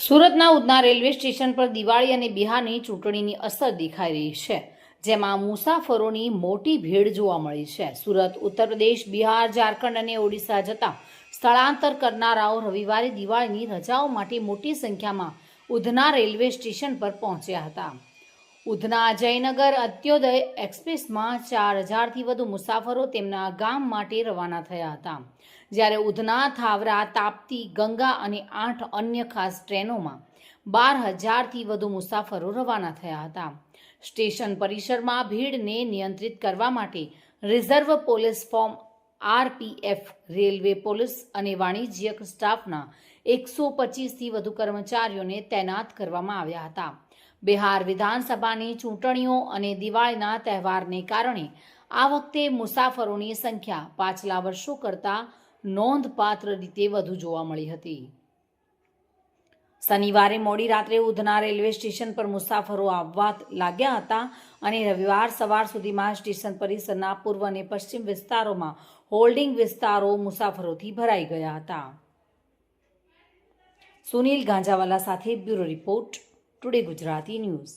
સુરતના Udhna railway station પર દિવાળી અને બિહારની ચૂંટણીની અસર દેખાઈ રહી છે, જેમાં મુસાફરોની મોટી ભીડ જોવા મળી છે. સુરત, ઉત્તર પ્રદેશ, બિહાર, ઝારખંડ અને ઓડિશા જતા સ્થળાંતર કરનારાઓ રવિવારે દિવાળીની રજાઓ માટે મોટી સંખ્યામાં ઉધના રેલવે સ્ટેશન પર પહોંચ્યા હતા. ઉધના જયનગર અંત્યોદય એક્સપ્રેસમાં 4000થી વધુ મુસાફરો તેમના ગામ માટે રવાના થયા હતા, જ્યારે ઉધના, થાવરા, તાપ્તી, ગંગા અને 8 અન્ય ખાસ ટ્રેનોમાં 12000થી વધુ મુસાફરો રવાના થયા હતા. સ્ટેશન પરિસરમાં ભીડને નિયંત્રિત કરવા માટે reserve police form RPF, railway police અને વાણિજ્યક સ્ટાફના 125થી વધુ કર્મચારીઓને તૈનાત કરવામાં આવ્યા હતા. બિહાર વિધાનસભાની ચૂંટણીઓ અને દિવાળીના તહેવારને કારણે આ વખતે મુસાફરોની સંખ્યા પાછલા વર્ષો કરતાં નોંધપાત્ર રીતે વધુ જોવા મળી હતી. શનિવારે મોડી રાત્રે ઉધના રેલવે સ્ટેશન પર મુસાફરો આવવા લાગ્યા હતા અને રવિવાર સવાર સુધીમાં સ્ટેશન પરિસરના પૂર્વ અને પશ્ચિમ વિસ્તારોમાં હોલ્ડિંગ વિસ્તારો મુસાફરોથી ભરાઈ ગયા હતા. સુનિલ ગાંજાવાલા સાથે bureau report, today Gujarati news.